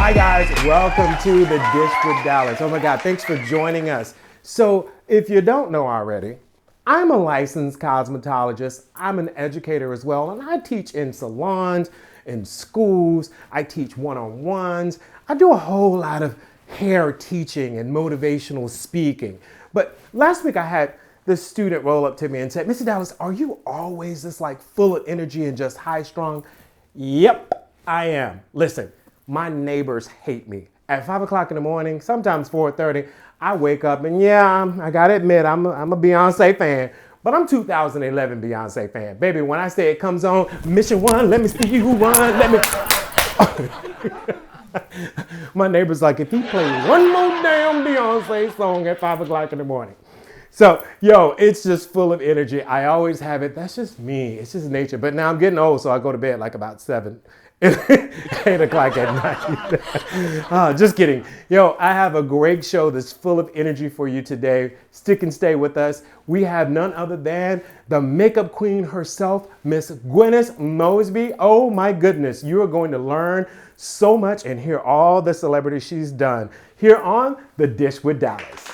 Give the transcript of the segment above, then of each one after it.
Hi guys, welcome to the Dish with Dallas. Oh my God, thanks for joining us. So if you don't know already, I'm a licensed cosmetologist. I'm an educator as well, and I teach in salons, in schools. I teach one-on-ones. I do a whole lot of hair teaching and motivational speaking. But last week I had this student roll up to me and said, Mr. Dallas, are you always this like full of energy and just high strung? Yep, I am. Listen, my neighbors hate me. At 5 o'clock in the morning, sometimes 4:30, I wake up and I gotta admit, I'm a Beyonce fan, but I'm 2011 Beyonce fan. Baby, when I say it comes on, Mission 1, let me see you run, let me. My neighbor's like, if he plays one more damn Beyonce song at 5 o'clock in the morning. So, it's just full of energy. I always have it. That's just me. It's just nature. But now I'm getting old, so I go to bed like about 7, 8 o'clock at night. Just kidding. I have a great show that's full of energy for you today. Stick and stay with us. We have none other than the makeup queen herself, Miss Gwynnis Mosby. Oh my goodness. You are going to learn so much and hear all the celebrities she's done here on The Dish with Dallas.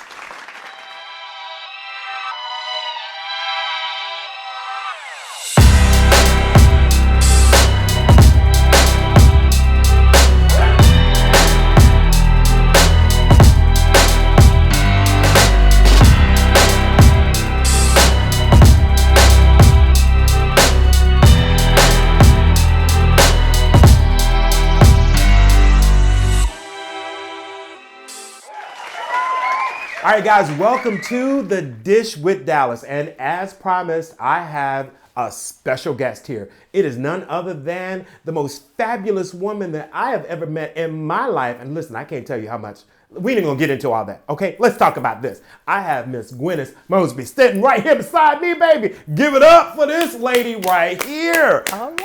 All right, guys, welcome to The Dish with Dallas. And as promised, I have a special guest here. It is none other than the most fabulous woman that I have ever met in my life. And listen, I can't tell you how much. We ain't gonna get into all that, okay? Let's talk about this. I have Miss Gwyniss Mosby sitting right here beside me, baby. Give it up for this lady right here. All right.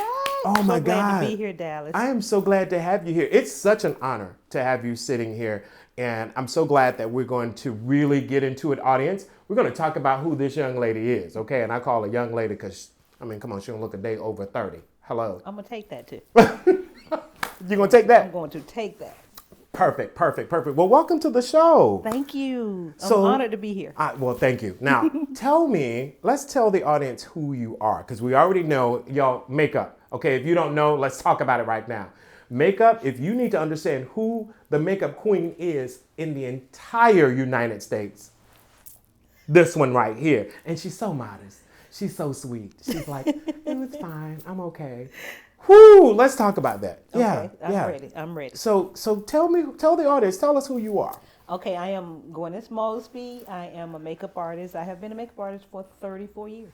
Oh my God. Glad to be here, Dallas. I am so glad to have you here. It's such an honor to have you sitting here. And I'm so glad that we're going to really get into it, audience. We're going to talk about who this young lady is, okay? And I call her young lady because, come on, she don't look a day over 30. Hello. I'm going to take that, too. You're going to take that? I'm going to take that. Perfect. Well, welcome to the show. Thank you. I'm honored to be here. Well, thank you. Now, let's tell the audience who you are, because we already know y'all makeup. Okay, if you don't know, let's talk about it right now. Makeup, if you need to understand who the makeup queen is in the entire United States, this one right here. And she's so modest. She's so sweet. She's like, it's fine. I'm okay. Whoo, let's talk about that. Okay, I'm ready. So tell the audience, tell us who you are. Okay, I am Gwyniss Mosby. I am a makeup artist. I have been a makeup artist for 34 years.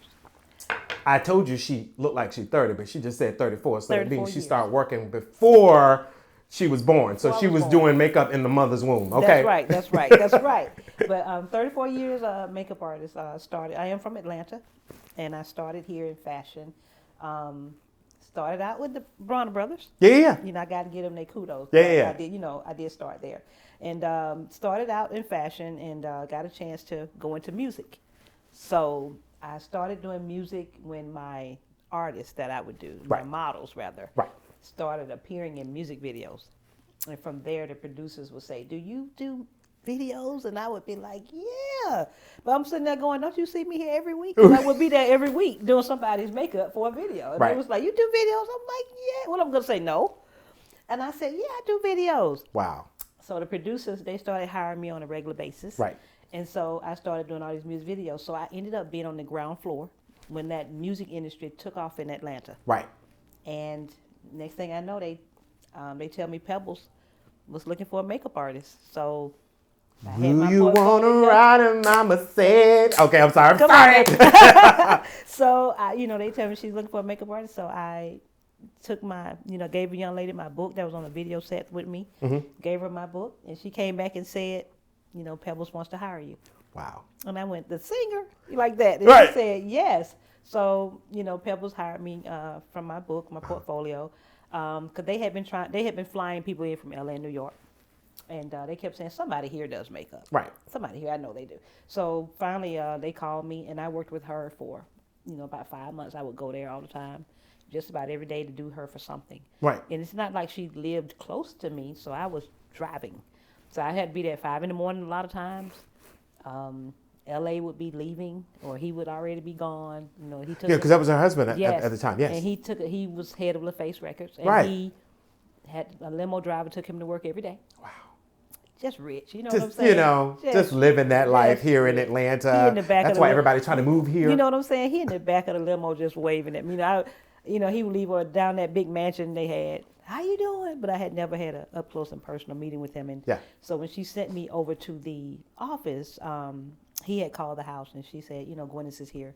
I told you she looked like she's 30, but she just said 34. So it means she years. started working before she was born. So she was doing makeup in the mother's womb. Okay. That's right. But 34 years makeup artist. I am from Atlanta, and I started here in fashion. Started out with the Bronner Brothers. Yeah. I got to give them their kudos. Yeah. I did start there, and started out in fashion, and got a chance to go into music. So I started doing music when my artists that I would do, my models rather, started appearing in music videos. And from there, the producers would say, do you do videos? And I would be like, yeah. But I'm sitting there going, don't you see me here every week? And I would be there every week doing somebody's makeup for a video. And they was like, you do videos? I'm like, yeah. Well, I'm going to say no. And I said, yeah, I do videos. Wow. So the producers, they started hiring me on a regular basis. Right. And so I started doing all these music videos. So I ended up being on the ground floor when that music industry took off in Atlanta. Right. And next thing I know, they tell me Pebbles was looking for a makeup artist. So I had my you want to ride in my Mercedes? Okay, I'm sorry. So they tell me she's looking for a makeup artist. So I took my, gave a young lady my book that was on a video set with me. Mm-hmm. Gave her my book, and she came back and said, Pebbles wants to hire you. Wow. And I went, the singer? Like that. And she said, yes. So, Pebbles hired me from my book, my portfolio, because they had been flying people in from LA and New York. And they kept saying, somebody here does makeup. Right. Somebody here, I know they do. So finally, they called me, and I worked with her for about 5 months, I would go there all the time, just about every day to do her for something. Right. And it's not like she lived close to me, so I was driving. So I had to be there at 5 in the morning a lot of times. LA would be leaving, or he would already be gone. He took Because that was her husband at the time. Yes. And he was head of LaFace Records, and Right. he had a limo driver took him to work every day. Wow. Just rich, you know Just, what I'm saying? just living that life here in rich. Atlanta. He in the back That's of why the everybody's trying to move here. You know what I'm saying? He in the back of the limo just waving at me. He would leave her down that big mansion they had. How you doing? But I had never had a up close and personal meeting with him. And so when she sent me over to the office, he had called the house and she said, Gwyniss is here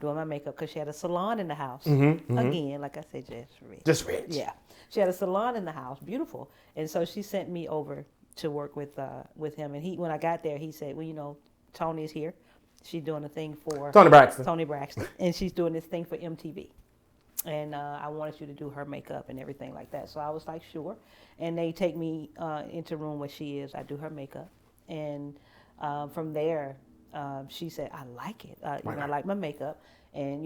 doing my makeup because she had a salon in the house. Again, like I said, just rich. Just rich. Yeah. She had a salon in the house, beautiful. And so she sent me over to work with him. And when I got there, he said, well, Toni's here. She's doing a thing for Toni Braxton. And she's doing this thing for MTV. And I wanted you to do her makeup and everything like that. So I was like, sure. And they take me into the room where she is. I do her makeup. And from there, she said, I like it. I like my makeup. And,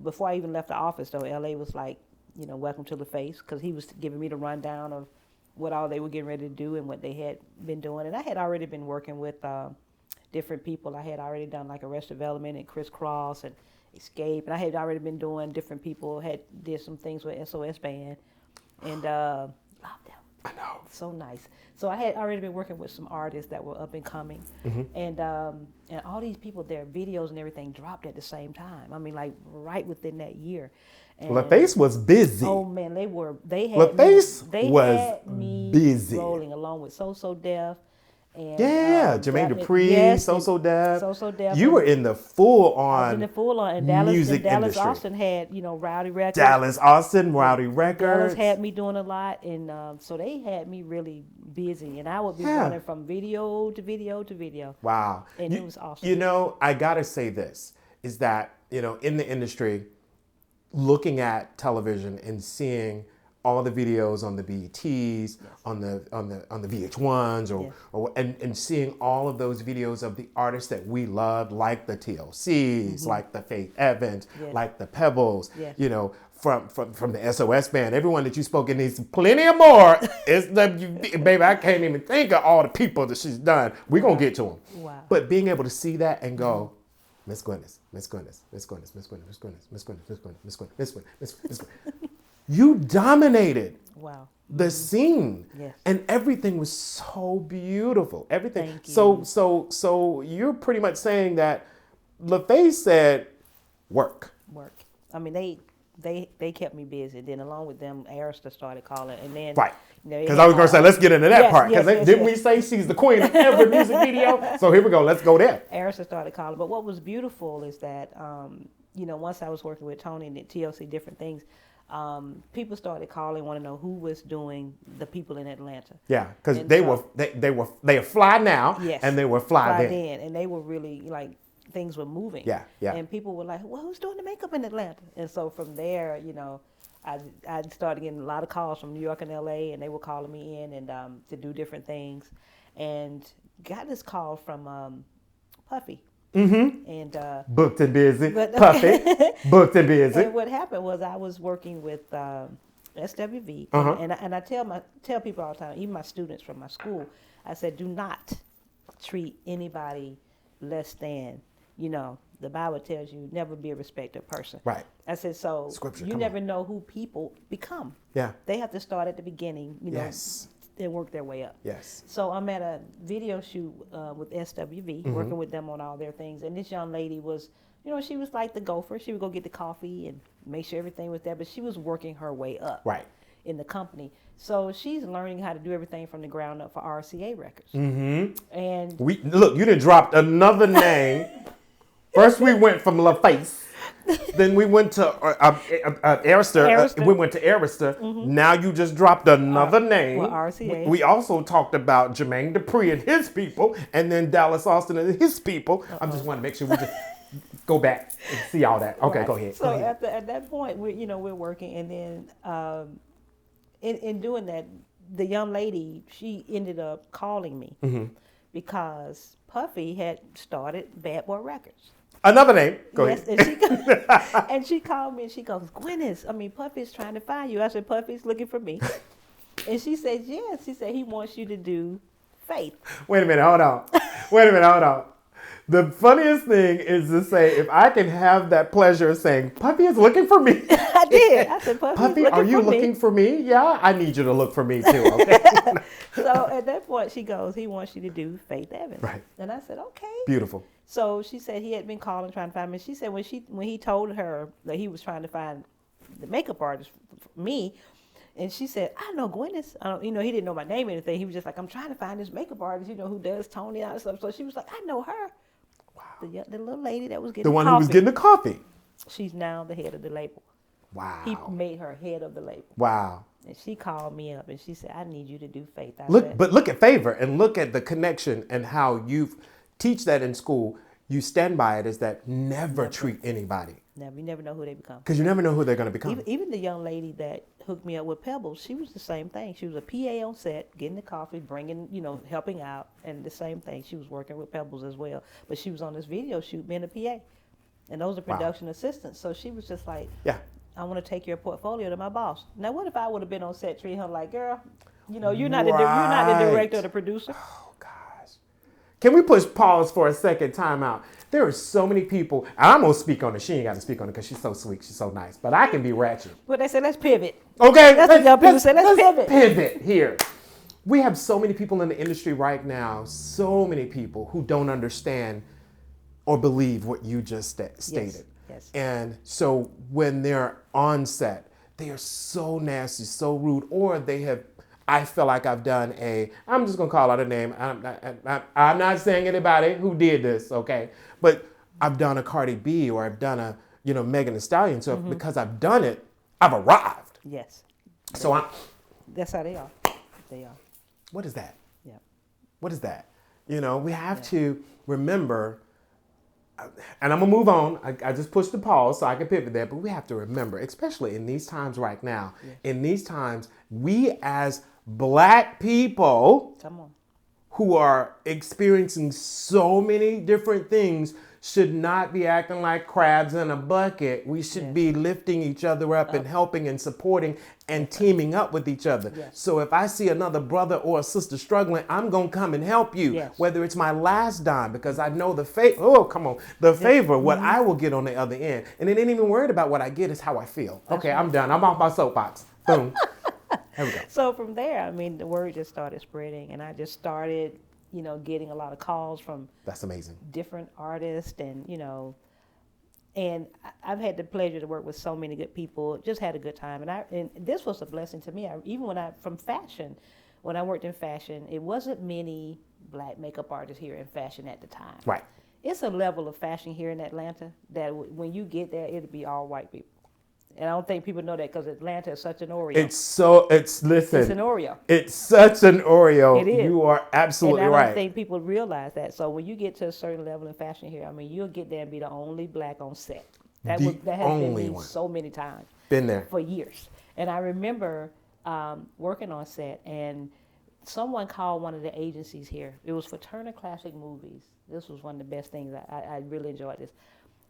before I even left the office, though, LA was like, welcome to the face, because he was giving me the rundown of what all they were getting ready to do and what they had been doing. And I had already been working with different people. I had already done like Arrested Development and Criss Cross and Escape. And I had already been doing different people, did some things with SOS Band. And loved them. I know. So nice. So I had already been working with some artists that were up and coming. And all these people, their videos and everything dropped at the same time. I mean, like right within that year. And LaFace was busy. Oh man, they had LaFace was had me busy. rolling along with So Def. And, Jermaine Dupri, So Def. You were in the full-on and Dallas industry. Austin had, Rowdy Records. Dallas Austin, Rowdy Records. Dallas had me doing a lot, and so they had me really busy, and I would be running from video to video to video. Wow. And it was awesome. I gotta say this, is that, in the industry, looking at television and seeing all the videos on the BETs, on the VH1s, and seeing all of those videos of the artists that we loved, like the TLCs, like the Faith Evans, like the Pebbles, from the SOS Band, everyone that you spoke in, needs plenty of more. Baby, I can't even think of all the people that she's done. We're gonna get to them. Wow. But being able to see that and go, Miss Gwyniss, Miss Gwyniss, Miss Gwyniss, Miss Gwyniss, Miss Gwyniss, Miss Gwyniss, Miss Gwyniss, Miss Gwyniss, Miss Gwyniss, Miss Gwyniss. You dominated the scene. Yes. And everything was so beautiful. Everything. Thank you. So you're pretty much saying that LaFace said, work. I mean, they kept me busy. Then along with them, Arista started calling, and then right. Because I was going to say, let's get into that part. Because didn't we say she's the queen of every music video? So here we go. Let's go there. Arista started calling. But what was beautiful is that, once I was working with Toni and TLC, different things, people started calling, want to know who was doing the people in Atlanta. Yeah, because they are fly now, and they were fly then. And they were really like, things were moving. Yeah. And people were like, well, who's doing the makeup in Atlanta? And so from there, I started getting a lot of calls from New York and LA, and they were calling me in and to do different things, and got this call from Puffy. And booked and busy. Puffy, booked and busy. And what happened was I was working with SWV, and I tell people all the time, even my students from my school, I said, do not treat anybody less than, the Bible tells you never be a respected person. Right. I said, so Scripture, you never know who people become. Yeah. They have to start at the beginning, and work their way up. Yes. So I'm at a video shoot with SWV, working with them on all their things. And this young lady was, she was like the gopher. She would go get the coffee and make sure everything was there, but she was working her way up. Right. In the company. So she's learning how to do everything from the ground up for RCA Records. And you done dropped another name. First we went from LaFace. Then we went to Arista. We went to Arista. Now you just dropped another name. Well, RCA. We also talked about Jermaine Dupri and his people, and then Dallas Austin and his people. I just want to make sure we just go back and see all that. Okay, right. Go ahead. So at that point, we're working, and then in doing that, the young lady, she ended up calling me because Puffy had started Bad Boy Records. Another name. Go Yes, ahead. and she called me and she goes, Puffy's trying to find you. I said, Puffy's looking for me. And she said, yes. She said, he wants you to do Faith. Wait a minute, hold on. The funniest thing is to say, if I can have that pleasure of saying, Puffy is looking for me. I did. I said, Puffy, are you looking for me? Yeah, I need you to look for me too, okay? So at that point, she goes, he wants you to do Faith Evans. Right. And I said, okay. Beautiful. So she said he had been calling, trying to find me. She said when he told her that he was trying to find the makeup artist for me, and she said, I know Gwynnis. He didn't know my name or anything. He was just like, I'm trying to find this makeup artist, who does Toni and stuff. So she was like, I know her. Wow. The little lady that was getting the one coffee. who was getting the coffee. She's now the head of the label. Wow. He made her head of the label. Wow. And she called me up and she said, I need you to do Faith. But look at Favor and look at the connection and how you teach that in school. You stand by it as that never treat anybody. You never know who they become. Because you never know who they're going to become. Even the young lady that hooked me up with Pebbles, she was the same thing. She was a PA on set, getting the coffee, bringing, helping out, and the same thing. She was working with Pebbles as well. But she was on this video shoot being a PA. And those are production assistants. So she was just like, yeah, I want to take your portfolio to my boss. Now, what if I would have been on set treating her like, girl, you're not the director or the producer. Oh, gosh. Can we push pause for a second? Time out. There are so many people, and I'm going to speak on it. She ain't got to speak on it because she's so sweet. She's so nice. But I can be ratchet. But they said, let's pivot. Okay. That's what young people say. Let's pivot. Pivot here. We have so many people in the industry right now, so many people who don't understand or believe what you just stated. Yes. And so when they're on set, they are so nasty, so rude, or I feel like I've done I'm just going to call out a name. I'm not saying anybody who did this, okay? But I've done a Cardi B or I've done a, Megan Thee Stallion. So because I've done it, I've arrived. Yes. So that's how they are. They are. What is that? Yeah. What is that? We have to remember, and I'm going to move on. I just pushed the pause so I can pivot there, but we have to remember, especially in these times right now, in these times, we as Black people who are experiencing so many different things should not be acting like crabs in a bucket. We should be lifting each other up and helping and supporting and teaming up with each other. Yes. So if I see another brother or a sister struggling, I'm going to come and help you, whether it's my last dime, because I know the favor, what I will get on the other end. And it ain't even worried about what I get, it's how I feel. Okay, I'm done. I'm off my soapbox. Boom. There we go. So from there, the word just started spreading, and I just started, getting a lot of calls from that's amazing different artists, and and I've had the pleasure to work with so many good people. Just had a good time, and this was a blessing to me. From fashion, when I worked in fashion, it wasn't many Black makeup artists here in fashion at the time. Right. It's a level of fashion here in Atlanta that when you get there, it'll be all white people. And I don't think people know that because Atlanta is such an Oreo. It's an Oreo. It's such an Oreo. It is. You are absolutely right. And I don't think people realize that. So when you get to a certain level in fashion here, you'll get there and be the only Black on set. That has been me so many times. Been there. For years. And I remember working on set, and someone called one of the agencies here. It was for Turner Classic Movies. This was one of the best things. I really enjoyed this.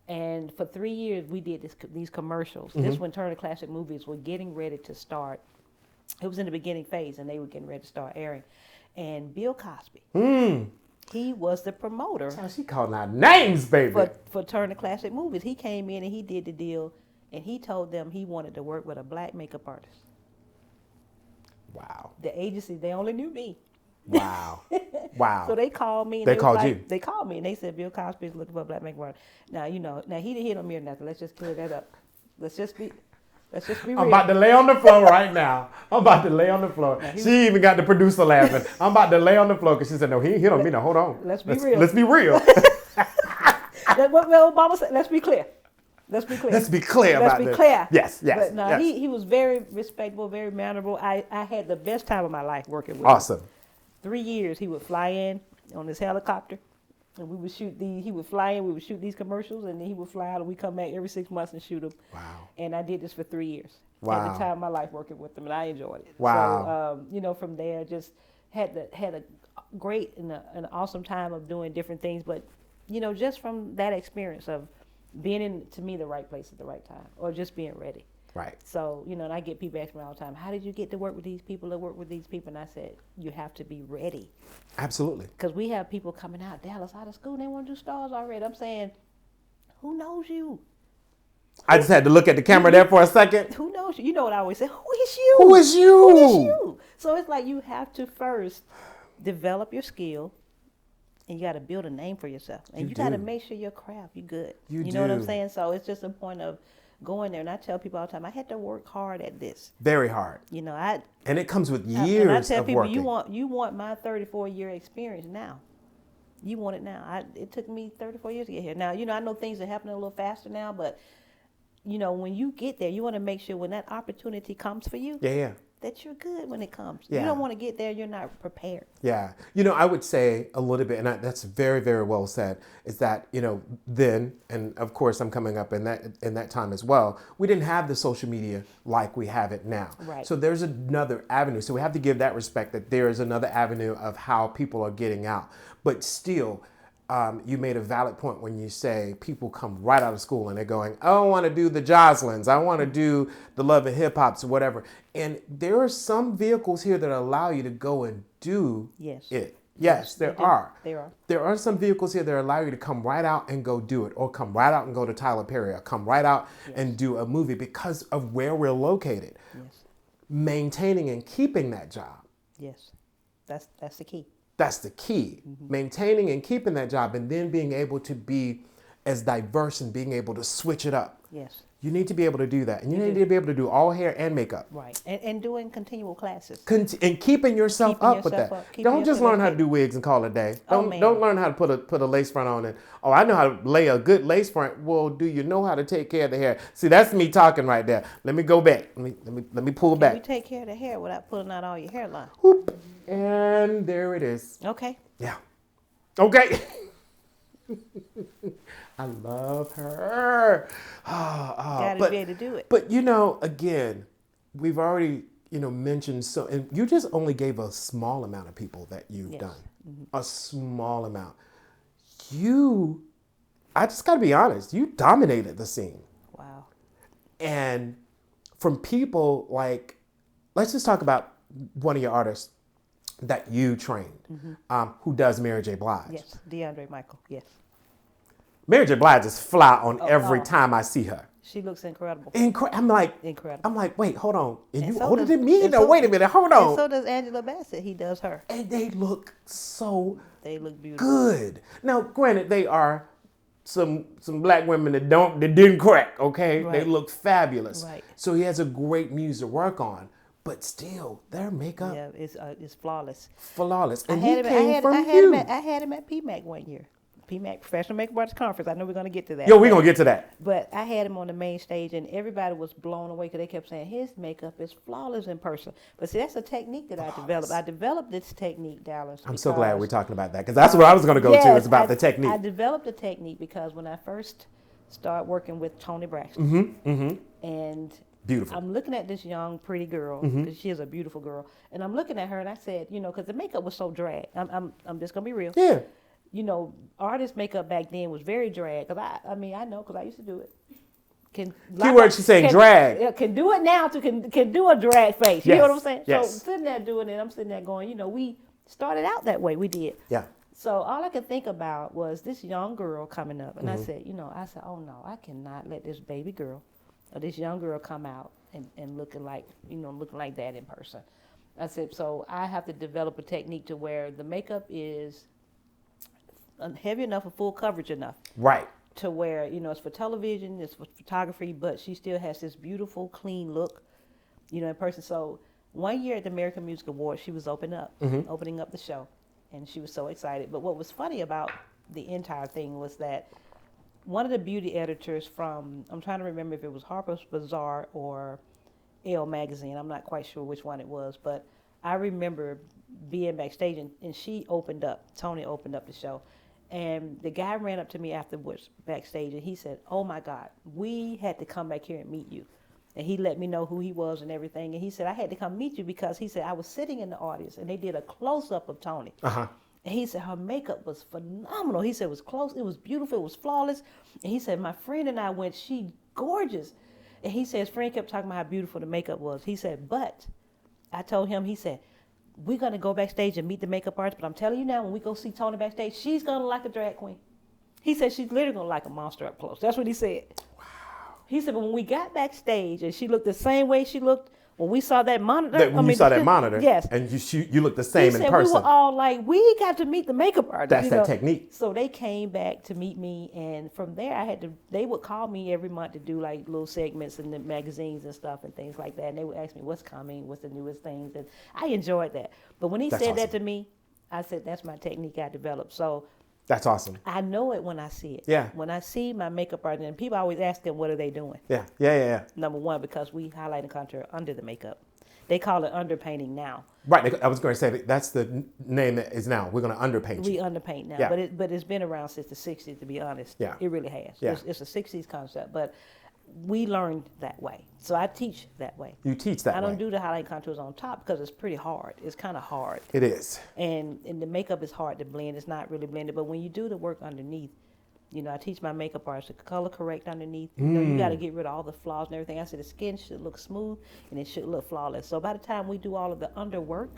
And for 3 years, we did these commercials. Mm-hmm. This when Turner Classic Movies were getting ready to start. It was in the beginning phase, and they were getting ready to start airing. And Bill Cosby, he was the promoter. She calling out names, baby. For Turner Classic Movies. He came in and he did the deal, and he told them he wanted to work with a Black makeup artist. Wow. The agency, they only knew me. Wow. Wow. So they called me. And they called you. They called me and they said, Bill Cosby is looking for a Black makeup artist. Now, he didn't hit on me or nothing. Let's just clear that up. Let's just be real. I'm about to lay on the floor right now. She even got the producer laughing. I'm about to lay on the floor because she said, no, he hit on me. Now, hold on. Let's be real. Let's be real. What Obama said, let's be clear. Let's be clear about this. Yes. But no, he was very respectful, very mannerable. I had the best time of my life working with him. Awesome. 3 years, he would fly in on his helicopter, and we would shoot he would fly in, we would shoot these commercials, and then he would fly out, and we come back every 6 months and shoot them. Wow. And I did this for 3 years. Wow. At the time of my life working with them, and I enjoyed it. Wow. So, from there, just had a great and an awesome time of doing different things, but just from that experience of being in, to me, the right place at the right time, or just being ready. Right. So, and I get people asking me all the time, how did you get to work with these people or work with these people? And I said, you have to be ready. Absolutely. Because we have people coming out Dallas out of school and they want to do stars already. I'm saying, who knows you? I just had to look at the camera there for a second. Who knows you? You know what I always say, who is you? Who is you? Who is you? So it's like you have to first develop your skill, and you got to build a name for yourself. And you got to make sure your craft, you good. You know what I'm saying? So it's just a point of going there. And I tell people all the time, I had to work hard at this. Very hard. And it comes with years and I tell of people, working. you want my 34-year experience now. You want it now. It took me 34 years to get here. Now, I know things are happening a little faster now, but, when you get there, you want to make sure when that opportunity comes for you, that you're good when it comes. You don't want to get there, you're not prepared. Yeah. I would say a little bit, and that's very, very well said, is that, then, and of course I'm coming up in that time as well, we didn't have the social media like we have it now. Right. So there's another avenue. So we have to give that respect that there is another avenue of how people are getting out. But still, you made a valid point when you say people come right out of school and they're going, I don't want to do the Joslins. I want to do the Love and Hip Hops or whatever. And there are some vehicles here that allow you to go and do it. Yes, there are. There are some vehicles here that allow you to come right out and go do it, or come right out and go to Tyler Perry, or come right out and do a movie because of where we're located. Yes. Maintaining and keeping that job. Yes, that's the key. That's the key. Mm-hmm. Maintaining and keeping that job, and then being able to be as diverse and being able to switch it up. Yes. You need to be able to do that. And you need to be able to do all hair and makeup. Right. And doing continual classes. And keeping yourself up with that. Don't just learn how to do wigs and call it a day. Don't learn how to put a lace front on and, I know how to lay a good lace front. Well, do you know how to take care of the hair? See, that's me talking right there. Let me go back. Let me pull back. You take care of the hair without pulling out all your hairline. Whoop. And there it is. Okay. Yeah. Okay. I love her. Gotta be able to do it. But again, we've already mentioned and you just only gave a small amount of people that you've done. Mm-hmm. A small amount. I just gotta be honest, you dominated the scene. Wow. And from people like, let's just talk about one of your artists that you trained, who does Mary J. Blige. Yes, DeAndre Michael, yes. Mary J. Blige is fly on every time I see her. She looks incredible. I'm like, incredible. I'm like, wait, hold on. And you so older than me? No, wait a minute, hold on. And so does Angela Bassett. He does her. And they look so beautiful. Good. Now, granted, they are some black women that didn't crack, okay? Right. They look fabulous. Right. So he has a great muse to work on. But still, their makeup. Yeah, it's flawless. Flawless. And I had him at PMAC one year. PMAC, Professional Makeup Artist Conference. I know we're going to get to that. We're going to get to that. But I had him on the main stage, and everybody was blown away because they kept saying his makeup is flawless in person. But see, that's a technique that I developed. I developed this technique, Dallas. I'm so glad we're talking about that, because that's what I was going to go to. It's about the technique. I developed a technique because when I first started working with Toni Braxton, and beautiful. I'm looking at this young, pretty girl, because she is a beautiful girl, and I'm looking at her, and I said, because the makeup was so drag. I'm just going to be real. Yeah. Artist makeup back then was very drag. Cause I know, because I used to do it. Keyword, she's saying drag. Can do it now, can do a drag face. You know what I'm saying? Yes. So sitting there doing it, I'm sitting there going, we started out that way. We did. Yeah. So all I could think about was this young girl coming up. And I said, oh no, I cannot let this baby girl or this young girl come out and looking like that in person. I said, so I have to develop a technique to where the makeup is heavy enough or full coverage enough. Right. To where, it's for television, it's for photography, but she still has this beautiful, clean look, in person. So one year at the American Music Awards, she was opening up the show, and she was so excited. But what was funny about the entire thing was that one of the beauty editors from, I'm trying to remember if it was Harper's Bazaar or Elle Magazine, I'm not quite sure which one it was, but I remember being backstage, and Toni opened up the show. And the guy ran up to me afterwards backstage, and he said, oh, my God, we had to come back here and meet you. And he let me know who he was and everything. And he said, I had to come meet you because he said, I was sitting in the audience, and they did a close-up of Toni. And he said her makeup was phenomenal. He said it was close, it was beautiful, it was flawless. And he said my friend and I went, she gorgeous. And he said his friend kept talking about how beautiful the makeup was. He said, but I told him, he said, we're gonna go backstage and meet the makeup artist, but I'm telling you now, when we go see Toni backstage, she's gonna like a drag queen. He said she's literally gonna like a monster up close. That's what he said. Wow. He said, but when we got backstage and she looked the same way she looked when we saw that monitor. When you saw that monitor, yes, and you look the same in person. We were all like, we got to meet the makeup artist. That's that technique. So they came back to meet me, and from there they would call me every month to do like little segments in the magazines and stuff and things like that. And they would ask me what's coming, what's the newest things, and I enjoyed that. But when he said that to me, I said that's my technique I developed. So that's awesome. I know it when I see it. Yeah. When I see my makeup artist, and people always ask them, what are they doing? Yeah. Number one, because we highlight and contour under the makeup. They call it underpainting now. Right. I was going to say that's the name that is now. We're going to underpaint you. We underpaint now. Yeah. But it's been around since the 60s, to be honest. Yeah. It really has. Yeah. It's a 60s concept, but we learned that way. So I teach that way. You teach that way. I don't do the highlight contours on top because it's pretty hard. It's kind of hard. It is. And the makeup is hard to blend. It's not really blended. But when you do the work underneath, I teach my makeup artists to color correct underneath. You got to get rid of all the flaws and everything. I said the skin should look smooth and it should look flawless. So by the time we do all of the underwork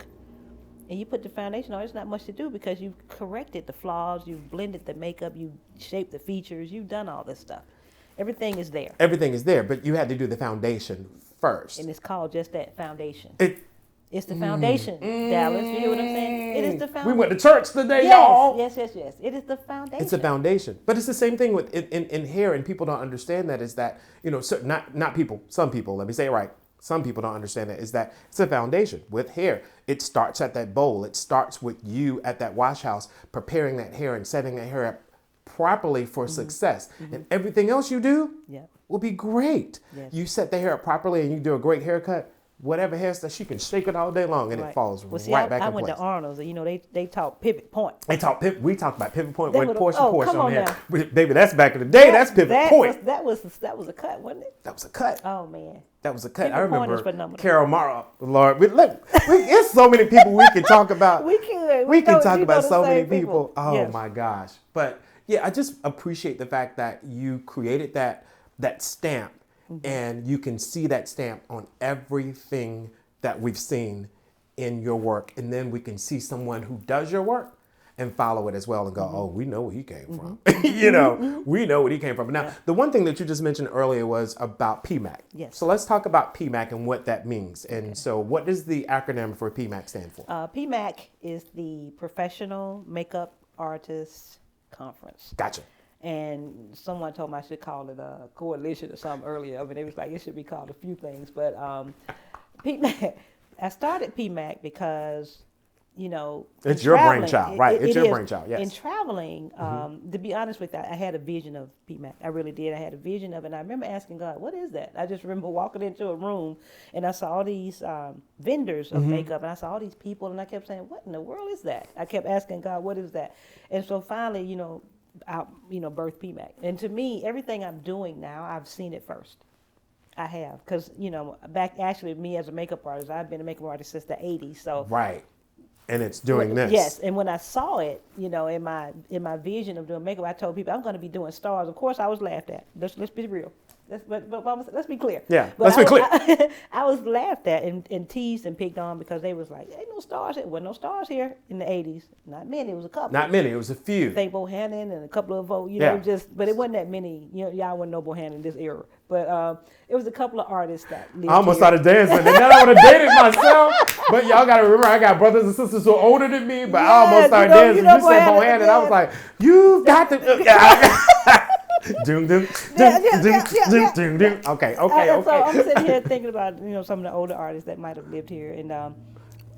and you put the foundation on, there's not much to do because you've corrected the flaws, you've blended the makeup, you've shaped the features, you've done all this stuff. Everything is there. Everything is there, but you had to do the foundation first. And it's called just that, foundation. It's the foundation, Dallas. You hear what I'm saying? It is the foundation. We went to church today, y'all. Yes. It is the foundation. It's a foundation. But it's the same thing with in hair, and people don't understand that is that, not people, some people, let me say it right. Some people don't understand that is that it's a foundation with hair. It starts at that bowl. It starts with you at that wash house, preparing that hair and setting that hair up properly for success. And everything else you do will be great. Yes. You set the hair up properly and you do a great haircut. Whatever hairstyle, she can shake it all day long and it falls back in place. I went to Arnold's, and they taught pivot point. We talked about pivot point They with would've- Portia on now. here. Baby, that's back in the day. That's pivot point. That was a cut, wasn't it? That was a cut. Oh man. That was a cut. Pivot I point is remember phenomenal. Carol Mara. Lord, there's so many people we can talk about. We can talk about so many people. Oh yes. my gosh. But yeah, I just appreciate the fact that you created that stamp, and you can see that stamp on everything that we've seen in your work. And then we can see someone who does your work and follow it as well and go, oh, we know where he came from. We know where he came from. Now, the one thing that you just mentioned earlier was about PMAC. Yes. So let's talk about PMAC and what that means. And so what does the acronym for PMAC stand for? PMAC is the Professional Makeup Artists Conference. Gotcha. And someone told me I should call it a coalition or something earlier. I mean, it was like, it should be called a few things. But PMAC, I started PMAC because, it's your brainchild, right? It's your brainchild, yes. In traveling, to be honest with you, I had a vision of PMAC. I really did. I had a vision of it. And I remember asking God, what is that? I just remember walking into a room and I saw all these vendors of makeup and I saw all these people and I kept saying, what in the world is that? I kept asking God, what is that? And so finally, I birthed PMAC. And to me, everything I'm doing now, I've seen it first. I have, because me as a makeup artist, I've been a makeup artist since the '80s. So right, and it's doing this. Yes, and when I saw it, in my vision of doing makeup, I told people I'm going to be doing stars. Of course, I was laughed at. Let's be real. Let's be clear. Yeah, let's be clear. I was laughed at and teased and picked on because they was like, ain't no stars here. Wasn't no stars here in the '80s. Not many. It was a couple. Not many. It was a few. Faye Bohannon and a couple of but it wasn't that many. Y'all wouldn't know Bohannon in this era. But it was a couple of artists that lived I almost here. started dancing. And then I would have dated myself. But y'all got to remember, I got brothers and sisters who are older than me. But I almost started dancing. You said Bohannon. And I was like, you've got to... Doom, doom, doom, doom, doom. Okay. So I'm sitting here thinking about some of the older artists that might have lived here, and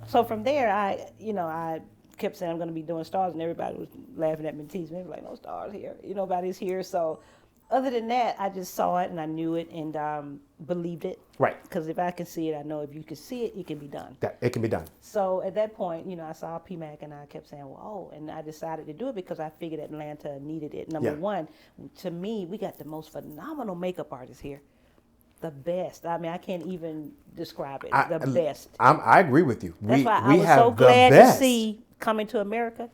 so from there I kept saying I'm going to be doing stars, and everybody was laughing at me and teasing me. Like, no stars here, nobody's here. So other than that, I just saw it and I knew it and believed it. Right. Because if I can see it, I know if you can see it, it can be done. It can be done. So at that point, I saw PMAC and I kept saying, well, and I decided to do it because I figured Atlanta needed it. Number one, to me, we got the most phenomenal makeup artists here. The best. I mean, I can't even describe it. The best. I agree with you. That's why I was so glad to see Coming to America.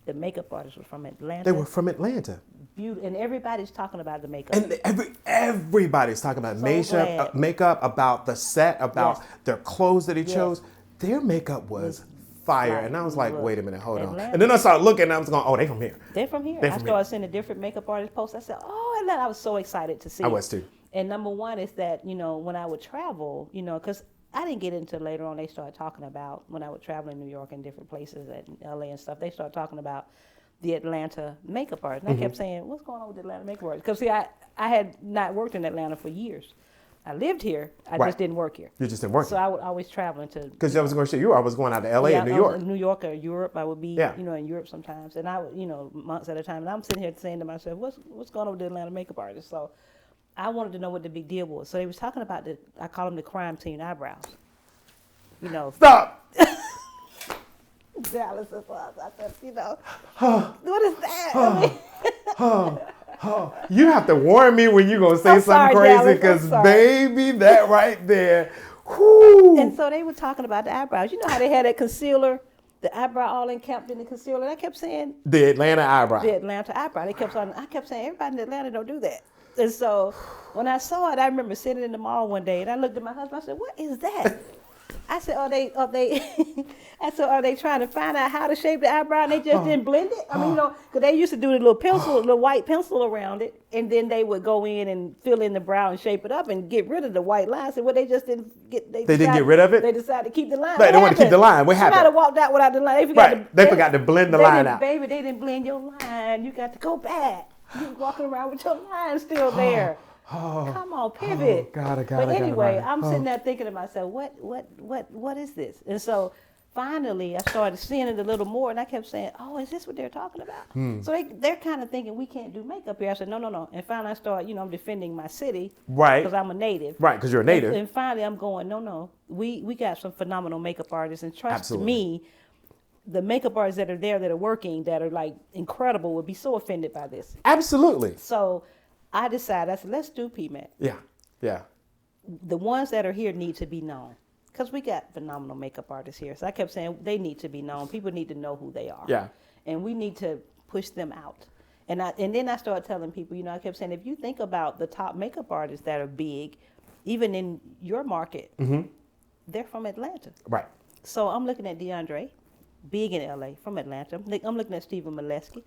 the makeup artists were from Atlanta. They were from Atlanta. And everybody's talking about the makeup. And everybody's talking about makeup, about the set, about their clothes that he chose. Their makeup was fire. And I was like, wait a minute, hold on. And then I started looking and I was going, oh, they from here. They're from here. I started seeing the different makeup artist posts. I said, oh, Atlanta. I was so excited to see I was too. And number one is that, when I would travel, because I didn't get into later on, they started talking about when I would travel in New York and different places at LA and stuff, they started talking about the Atlanta makeup artist. And I kept saying, what's going on with the Atlanta makeup artist? Because, see, I had not worked in Atlanta for years. I lived here. I just didn't work here. You just didn't work here. So I would always travel into... Because I was going to say, I was going out to LA and New York. In New York or Europe. I would be, in Europe sometimes. And I would, months at a time. And I'm sitting here saying to myself, what's going on with the Atlanta makeup artist? So I wanted to know what the big deal was. So they was talking about I call them the crime scene eyebrows. Stop! Dallas is I said, what is that? You have to warn me when you're going to say something crazy, because baby, that right there. Whoo. And so they were talking about the eyebrows. You know how they had that concealer, the eyebrow all encamped in the concealer? And I kept saying... The Atlanta eyebrow. The Atlanta eyebrow. I kept saying, everybody in Atlanta don't do that. And so when I saw it, I remember sitting in the mall one day and I looked at my husband. I said, what is that? I said, are they trying to find out how to shape the eyebrow and they just didn't blend it? I mean, because they used to do the little white pencil around it, and then they would go in and fill in the brow and shape it up and get rid of the white lines. And they just didn't get. They didn't get rid of it? They decided to keep the line. Right, they want to keep the line. What happened? Somebody walked out without the line. They forgot to blend the line out. Baby, they didn't blend your line. You got to go back. You're walking around with your line still there. Come on, pivot. But anyway, I'm sitting there thinking to myself, what is this? And so finally, I started seeing it a little more, and I kept saying, oh, is this what they're talking about? So they're kind of thinking we can't do makeup here. I said, no. And finally, I started, I'm defending my city. Right. Because I'm a native. Right, because you're a native. And finally, I'm going, no. We got some phenomenal makeup artists, and trust me, the makeup artists that are there, that are working, that are like incredible, would be so offended by this. Absolutely. So I decided, I said, let's do PMAC. Yeah. The ones that are here need to be known, because we got phenomenal makeup artists here. So I kept saying they need to be known. People need to know who they are. Yeah. And we need to push them out. And then I started telling people, I kept saying, if you think about the top makeup artists that are big, even in your market, they're from Atlanta. Right. So I'm looking at DeAndre, big in LA, from Atlanta. I'm looking at Stephen Molesky,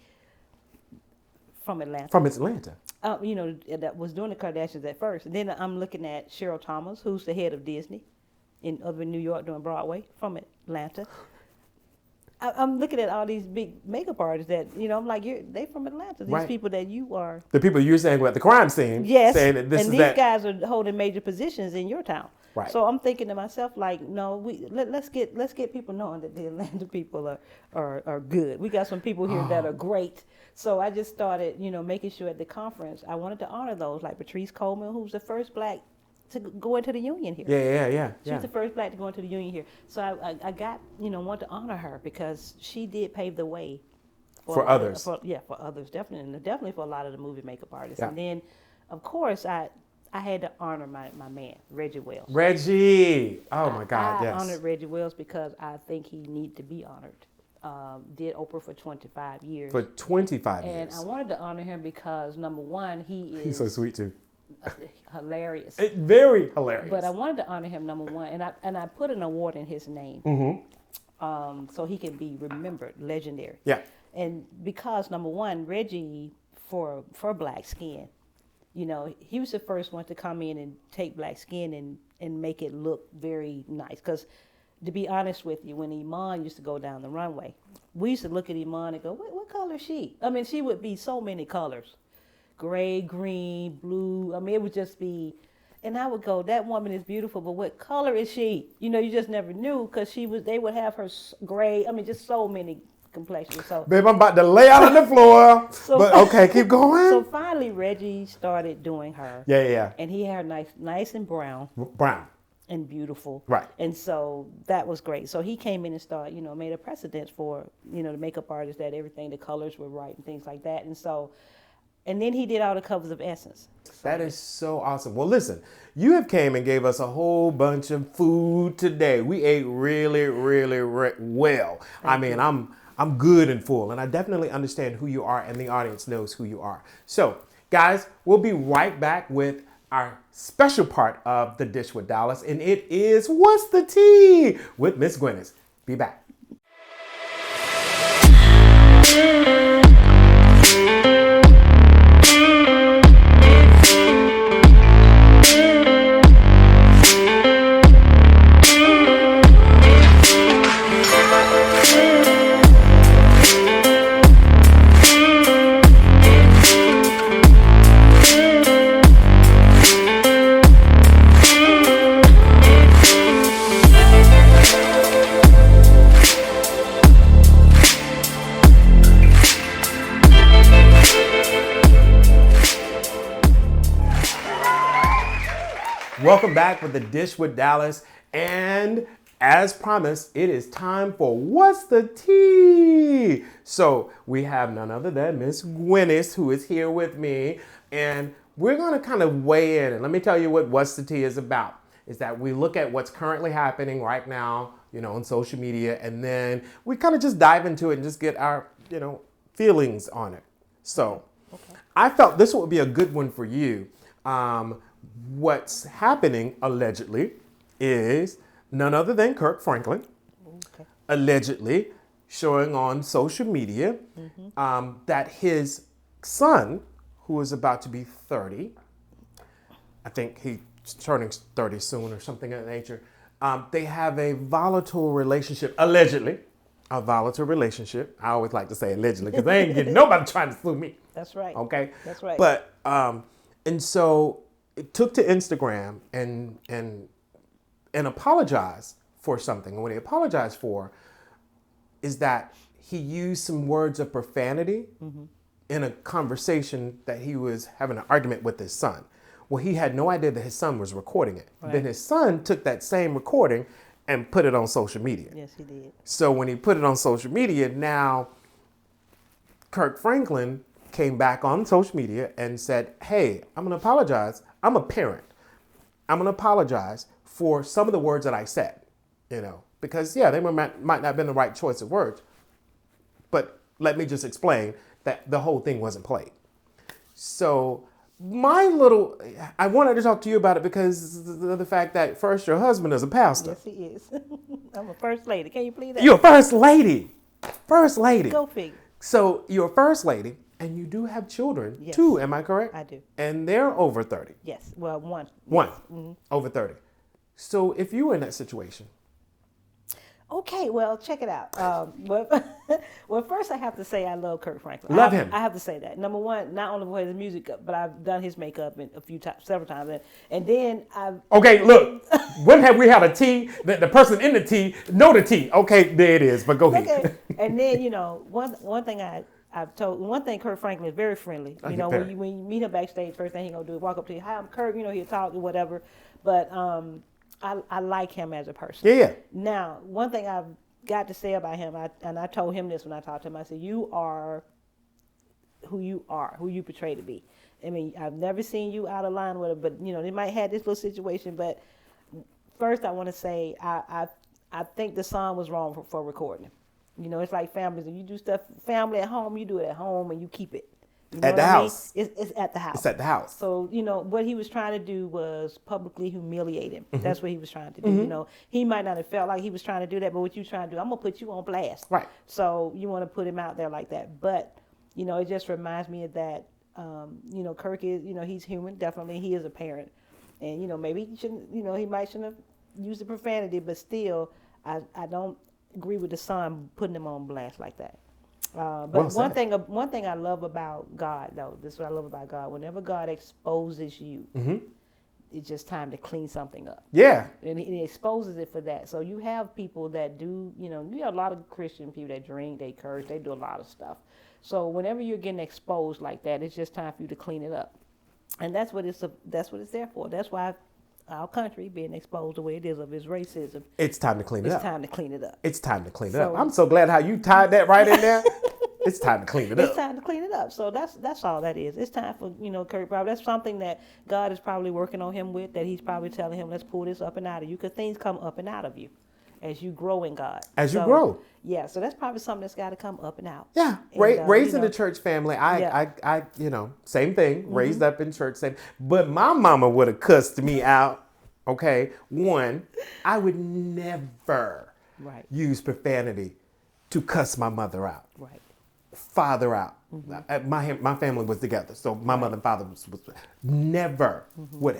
from Atlanta. From Atlanta. That was doing the Kardashians at first. And then I'm looking at Cheryl Thomas, who's the head of Disney over in New York doing Broadway, from Atlanta. I'm looking at all these big makeup artists that, I'm like, they from Atlanta. These people that you are. The people you're saying about the crime scene. Yes. Saying that this and is these guys are holding major positions in your town. Right. So I'm thinking to myself, like, no, let's get people knowing that the Atlanta people are good. We got some people here that are great. So I just started, making sure at the conference I wanted to honor those, like Patrice Coleman, who's the first black to go into the union here. Yeah. She's the first black to go into the union here. So I got, wanted to honor her because she did pave the way for others. For others, definitely, and definitely for a lot of the movie makeup artists. Yeah. And then, of course, I had to honor my man, Reggie Wells. Reggie! Oh my God, yes. I honored Reggie Wells because I think he needed to be honored. Did Oprah for 25 years. For 25 years. And I wanted to honor him because, number one, he's so sweet too. Hilarious. Very hilarious. But I wanted to honor him, number one, and I put an award in his name. So he can be remembered, legendary. Yeah. And because, number one, Reggie, for black skin, he was the first one to come in and take black skin and make it look very nice. Because, to be honest with you, when Iman used to go down the runway, we used to look at Iman and go, what color is she? I mean, she would be so many colors. Gray, green, blue. I mean, it would just be, and I would go, that woman is beautiful, but what color is she? You just never knew, because they would have her gray. I mean, just so many complexions. So, babe, I'm about to lay out on the floor. But okay, keep going. So finally, Reggie started doing her. Yeah. And he had her nice and brown. Brown. And beautiful. Right. And so that was great. So he came in and started, made a precedent for, the makeup artists, that everything, the colors were right and things like that. And so, and then he did all the covers of Essence. That is so awesome. Well, listen, you have came and gave us a whole bunch of food today. We ate really, really well. I'm good and full. And I definitely understand who you are, and the audience knows who you are. So, guys, we'll be right back with our special part of The Dish with Dallas, and it is What's the Tea with Miss Gwynnis. Be back. Welcome back with The Dish with Dallas, and as promised, it is time for What's the Tea? So we have none other than Miss Gwynnis, who is here with me, and we're going to kind of weigh in, and let me tell you what What's the Tea is about. Is that we look at what's currently happening right now, on social media, and then we kind of just dive into it and just get our, feelings on it. So I felt this would be a good one for you. What's happening, allegedly, is none other than Kirk Franklin, allegedly showing on social media that his son, who is about to be 30, I think he's turning 30 soon or something of that nature, they have a volatile relationship, allegedly. A volatile relationship. I always like to say allegedly because they ain't getting nobody trying to sue me. That's right. Okay? That's right. But, and so it took to Instagram and apologized for something. And what he apologized for is that he used some words of profanity in a conversation that he was having an argument with his son. Well, he had no idea that his son was recording it. Right. Then his son took that same recording and put it on social media. Yes, he did. So when he put it on social media, now Kirk Franklin came back on social media and said, hey, I'm going to apologize. I'm a parent. I'm going to apologize for some of the words that I said, because, they might not have been the right choice of words. But let me just explain that the whole thing wasn't played. So I wanted to talk to you about it because of the fact that first, your husband is a pastor. Yes, he is. I'm a first lady. Can you believe that? You're a first lady. First lady. Go figure. So you're a first lady. And you do have children, too, am I correct? I do. And they're over 30. Yes, well, one. One, yes. Mm-hmm. Over 30. So if you were in that situation. Okay, well, check it out. Well, first I have to say I love Kirk Franklin. Love him. I have to say that. Number one, not only for his music, but I've done his makeup several times. And then I've... Okay, look, when have we had a tea that the person in the tea know the tea? Okay, there it is, but go ahead. Okay. And then, one thing one thing, Kirk Franklin is very friendly. When you meet him backstage, first thing he gonna do is walk up to you, hi, I'm Kirk, he'll talk or whatever. But I like him as a person. Yeah. Now, one thing I've got to say about him, I told him this when I talked to him, I said, you are, who you portray to be. I mean, I've never seen you out of line with it, but, they might have this little situation. But first I want to say, I think the song was wrong for recording him. It's like families. If you do stuff, family at home, you do it at home and you keep it. At the house. It's at the house. It's at the house. So, what he was trying to do was publicly humiliate him. Mm-hmm. That's what he was trying to do. Mm-hmm. He might not have felt like he was trying to do that, but what you trying to do, I'm going to put you on blast. Right. So you want to put him out there like that. But, it just reminds me of that, Kirk is, he's human. Definitely. He is a parent. And, maybe he shouldn't, he shouldn't have used the profanity, but still, I don't agree with the son putting him on blast like that. But one thing I love about God, though, this is what I love about God. Whenever God exposes you, it's just time to clean something up. Yeah. And he exposes it for that. So you have people that do, you have a lot of Christian people that drink, they curse, they do a lot of stuff. So whenever you're getting exposed like that, it's just time for you to clean it up. And that's what it's there for. That's why our country being exposed the way it is of its racism. It's time to clean it up. It's time to clean it up. It's time to clean it up. I'm so glad how you tied that right in there. It's time to clean it up. It's time to clean it up. So that's all that is. It's time for, Kirk probably. That's something that God is probably working on him with, that he's probably telling him, let's pull this up and out of you, because things come up and out of you. as you grow in God. As you grow. Yeah, so that's probably something that's got to come up and out. Yeah, And, raised in the church family. I same thing. Raised up in church, same. But my mama would have cussed me out. Okay, one, I would never use profanity to cuss my mother out. Right. Father out. My family was together, so my mother and father was never would.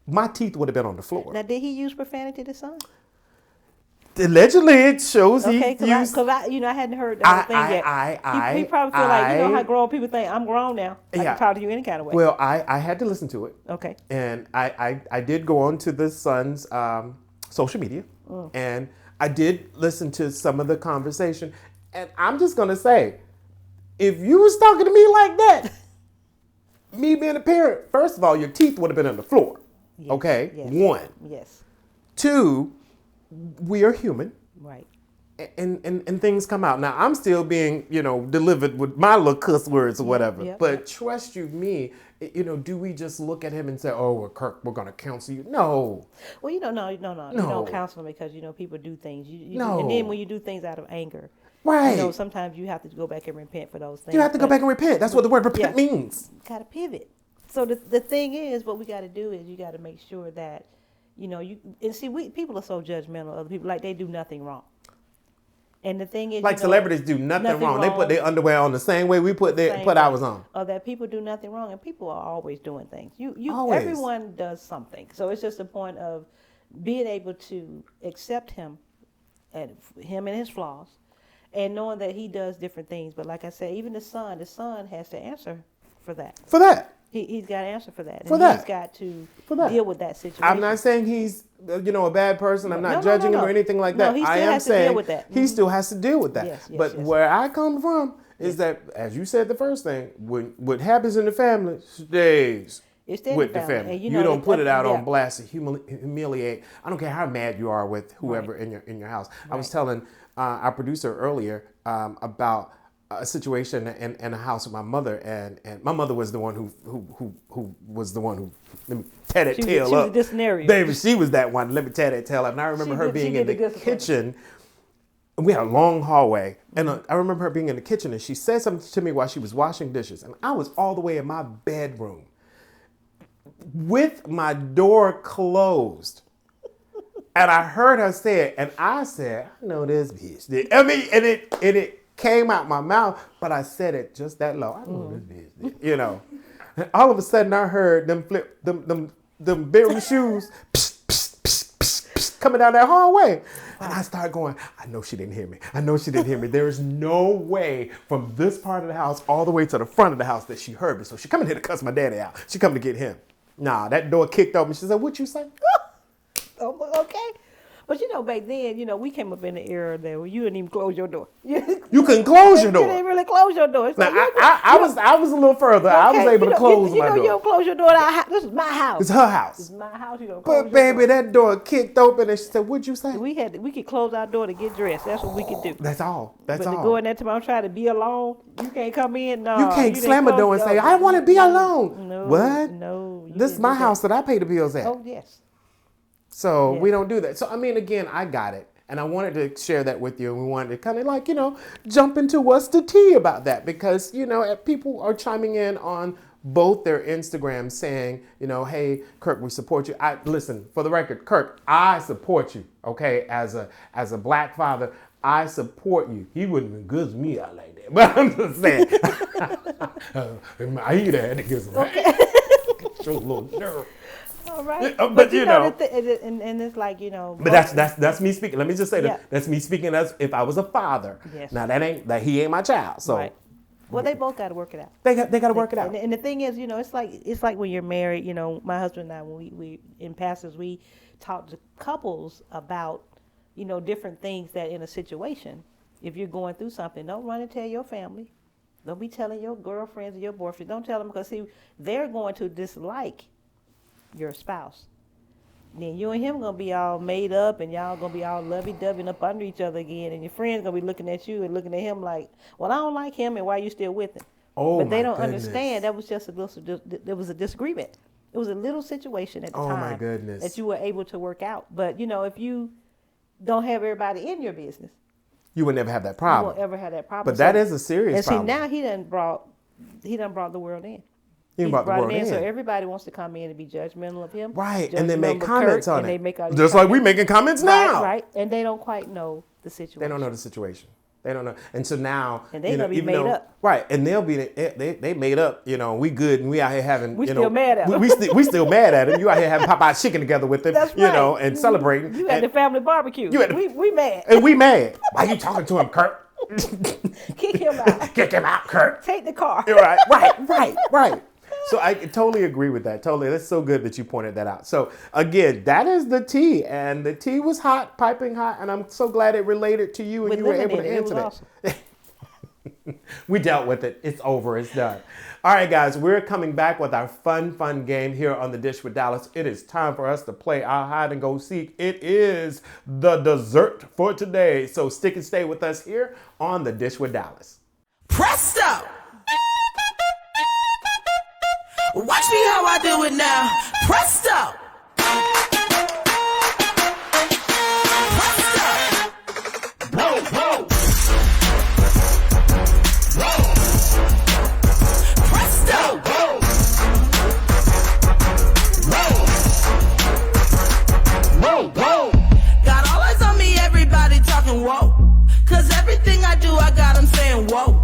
My teeth would have been on the floor. Now, did he use profanity to son? Allegedly, it shows he used. Because I hadn't heard that thing yet. He probably feel like, how grown people think, I'm grown now. I can talk to you any kind of way. Well, I had to listen to it. Okay. And I did go on to the son's social media, and I did listen to some of the conversation. And I'm just going to say, if you was talking to me like that, me being a parent, first of all, your teeth would have been on the floor. Yes, okay? Yes, one. Yes. Two, we are human. Right. And things come out. Now, I'm still being, delivered with my little cuss words or whatever. But trust you, me, do we just look at him and say, oh, well, Kirk, we're going to counsel you? No. Well, no. You don't counsel them because, people do things. No. And then when you do things out of anger, right. Sometimes you have to go back and repent for those things. You have to go back and repent. That's what the word repent means. Got to pivot. So the thing is, what we got to do is you got to make sure that, people are so judgmental of other people, like they do nothing wrong. And the thing is, like celebrities do nothing wrong. They put their underwear on the same way we put ours on. Or that people do nothing wrong, and people are always doing things. Always. Everyone does something. So it's just a point of being able to accept him and his flaws, and knowing that he does different things. But like I said, even the son has to answer for that. For that. He's got to answer for that. He's got to deal with that situation. I'm not saying he's, a bad person. I'm not judging him or anything like that. No, he still has to deal with that. He still has to deal with that. Yes, but where I come from is that, as you said the first thing, what happens in the family stays with the family. And you don't put it out on blast and humiliate. I don't care how mad you are with whoever in your house. Right. I was telling our producer earlier about a situation in a house with my mother, and my mother was the one who was the one who, let me tear that tail up. She was this scenario. Baby, she was that one. Let me tear that tail up. And I remember her being in the kitchen. We had a long hallway, and I remember her being in the kitchen, and she said something to me while she was washing dishes, and I was all the way in my bedroom with my door closed. And I heard her say it, and I said, I know this bitch. I mean, and it came out my mouth, but I said it just that low. I know this bitch, And all of a sudden, I heard them flip them bedroom shoes psh, psh, psh, psh, psh, coming down that hallway, and I started going. I know she didn't hear me. There is no way from this part of the house all the way to the front of the house that she heard me. So she coming here to cuss my daddy out. She coming to get him. Nah, that door kicked open. She said, "What you say?" Oh, okay. But back then, we came up in the era there where you didn't even close your door. You couldn't close your door. You didn't really close your door. Now, I was a little further. Okay, I was able to close my door. You don't close your door. This is my house. It's her house. It's my house. You don't close But baby, that door kicked open, and she said, "What'd you say?" We could close our door to get dressed. That's what we could do. That's all. But to go in there tomorrow, try to be alone, you can't come in. No, you can't slam a door and say, "I want to be alone." No, what? No. This is my house that I pay the bills at. Oh yes. So we don't do that. So, I mean, again, I got it. And I wanted to share that with you. And we wanted to kind of jump into what's the tea about that. Because, people are chiming in on both their Instagrams saying, hey, Kirk, we support you. Listen, for the record, Kirk, I support you. Okay. As a black father, I support you. He wouldn't have good me out like that. But I'm just saying. I hear that. It gives him show a little nerve. All right. But and it's like, But that's me speaking. Let me just say that's me speaking as if I was a father. Yes. Now he ain't my child. So right. Well, they both got to work it out. They got to work it out. And the thing is, it's like when you're married. My husband and I, when we in pastors, we talk to couples about different things that in a situation, if you're going through something, don't run and tell your family. Don't be telling your girlfriends or your boyfriend. Don't tell them, because they're going to dislike your spouse. Then you and him gonna be all made up, and y'all gonna be all lovey-dovey up under each other again, and your friends gonna be looking at you and looking at him like, well, I don't like him, and why are you still with him? But they don't understand that was just there was a disagreement. It was a little situation at the time that you were able to work out. But if you don't have everybody in your business. You would never have that You problem. won't ever have that problem. But that is a serious and problem. see, now he done brought the world in. He brought the world it in. in. So everybody wants to come in and be judgmental of him. Right, and they judgmental make of comments Kurt, on and it. They make all these Just like we making comments now. Right, and they don't quite know the situation. They don't know the situation. They don't know. And so now, And they gonna be made up. Right, and they'll be, they made up, we good, and we out here having, We still mad at them. We still mad at him. You out here having Popeye's chicken together with them, That's right. and celebrating. You at the family barbecue. We mad. And we mad. Why you talking to him, Kurt? Kick him out. Kick him out, Kurt. Take the car. Right. So I totally agree with that. Totally. That's so good that you pointed that out. So again, that is the tea. And the tea was hot, piping hot. And I'm so glad it related to you and With you were lemon able in to it. It was answer that. awesome. We dealt with it. It's over. It's done. All right, guys, we're coming back with our fun game here on The Dish with Dallas. It is time for us to play our hide and go seek. It is the dessert for today. So stick and stay with us here on The Dish with Dallas. Presto! Watch me how I do it now. Presto! Presto! Whoa, whoa! Presto! Whoa, whoa! Got all eyes on me, everybody talking whoa. Cause everything I do, I got them saying whoa.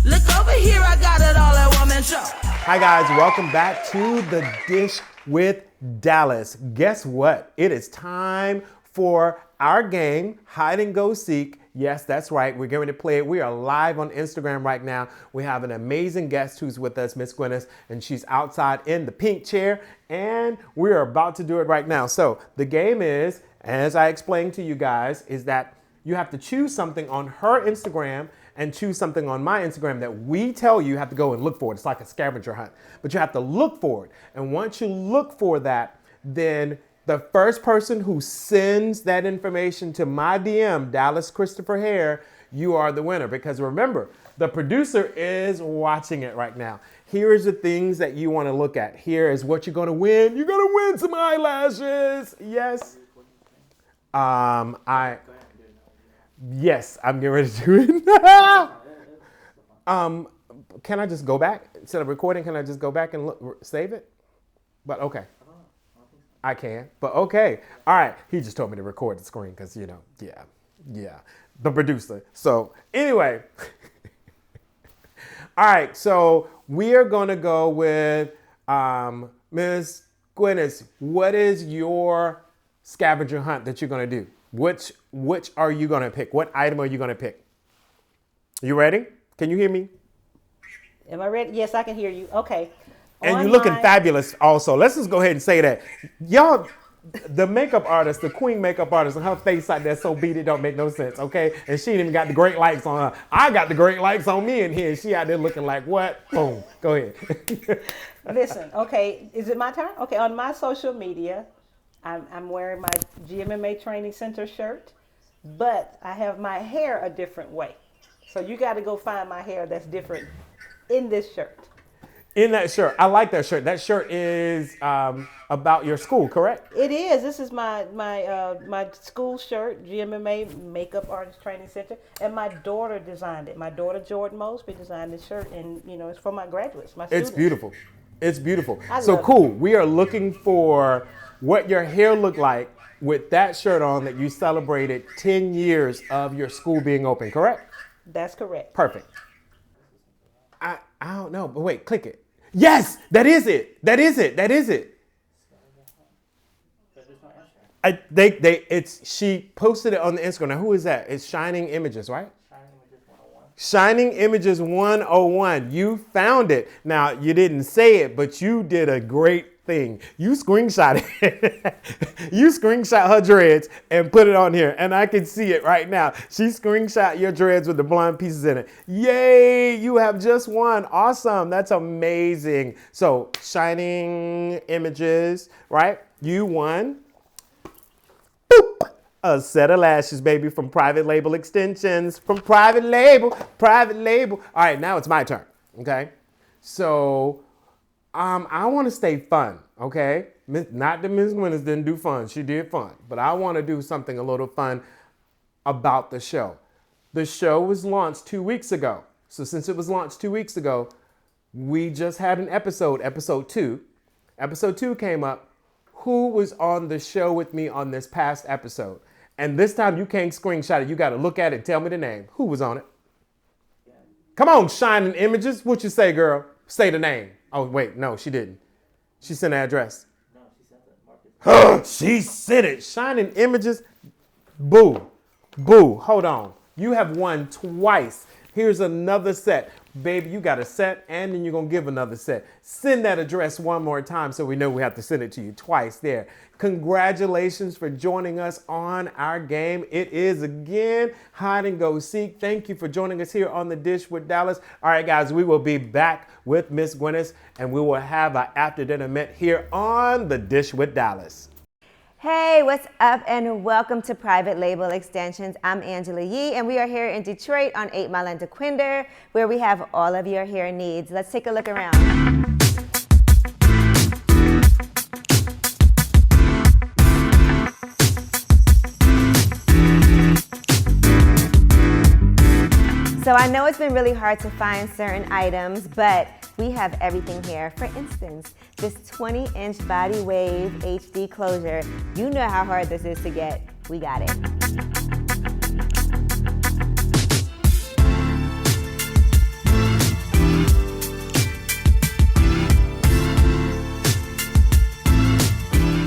Look over here, I got it all at one man show. Hi guys, welcome back to The Dish with Dallas. Guess what? It is time for our game, Hide and Go Seek. Yes, that's right. We're going to play it. We are live on Instagram right now. We have an amazing guest who's with us, Miss Gwyniss, and she's outside in the pink chair, and we are about to do it right now. So the game is, as I explained to you guys, is that you have to choose something on her Instagram and choose something on my Instagram that we tell you have to go and look for it. It's like a scavenger hunt, but you have to look for it. And once you look for that, then the first person who sends that information to my DM, Dallas Christopher Hare, you are the winner. Because remember, the producer is watching it right now. Here is the things that you want to look at. Here is what you're going to win. You're going to win some eyelashes. Yes. Yes, I'm getting ready to do it. Can I just go back? Instead of recording, can I just go back and save it? But okay. I can, but okay. All right. He just told me to record the screen because, yeah, the producer. So anyway. All right. So we are going to go with Ms. Gwyniss. What is your scavenger hunt that you're going to do? Which are you going to pick? What item are you going to pick? You ready? Can you hear me? Am I ready? Yes, I can hear you. Okay. And you're looking fabulous also. Let's just go ahead and say that. Y'all, the makeup artist, the queen makeup artist, and her face like that so beat it don't make no sense, okay? And she ain't even got the great lights on her. I got the great lights on me in here, and she out there looking like what? Boom. Go ahead. Listen, okay, is it my turn? Okay, on my social media, I'm wearing my GMMA Training Center shirt, but I have my hair a different way. So you got to go find my hair that's different in this shirt. In that shirt. I like that shirt. That shirt is about your school, correct? It is. This is my school shirt, GMMA Makeup Artist Training Center, and my daughter designed it. My daughter, Jordan Mosby, designed this shirt, and, it's for my graduates, my students. It's beautiful. It's beautiful. I So love cool. We are looking for what your hair looked like with that shirt on that you celebrated 10 years of your school being open, correct? That's correct. Perfect. I don't know, but wait, click it. Yes, that is it. That is it. That is it. She posted it on the Instagram. Now, who is that? It's Shining Images, right? Shining Images 101. You found it. Now, you didn't say it, but you did a great thing. You screenshot it. You screenshot her dreads and put it on here. And I can see it right now. She screenshot your dreads with the blonde pieces in it. Yay, you have just won. Awesome. That's amazing. So, Shining Images, right? You won. Boop. A set of lashes, baby, from Private Label Extensions. From Private Label. Private Label. All right, now it's my turn. Okay. So, I want to stay fun, okay? Not that Ms. Gwyniss didn't do fun. She did fun. But I want to do something a little fun. about the show. The show was launched 2 weeks ago. So since it was launched 2 weeks ago, we just had an episode 2. Episode 2 came up. Who was on the show with me on this past episode? And this time you can't screenshot it. You got to look at it. Tell me the name. Who was on it? Come on, Shining Images. What you say, girl? Say the name. Oh, wait. No, she didn't. She sent an address. No, she sent it. Marcus. She sent it. Shining Images. Boo. Boo. Hold on. You have won twice. Here's another set. Baby, you got a set, and then you're going to give another set. Send that address one more time so we know we have to send it to you twice there. Congratulations for joining us on our game. It is, again, Hide and Go Seek. Thank you for joining us here on The Dish with Dallas. All right, guys, we will be back with Miss Gwyniss, and we will have our after-dinner mint here on The Dish with Dallas. Hey, what's up, and welcome to Private Label Extensions. I'm Angela Yee, and we are here in Detroit on 8 Mile and DeQuinder, where we have all of your hair needs. Let's take a look around. So I know it's been really hard to find certain items, but we have everything here. For instance, this 20-inch body wave HD closure. You know how hard this is to get. We got it.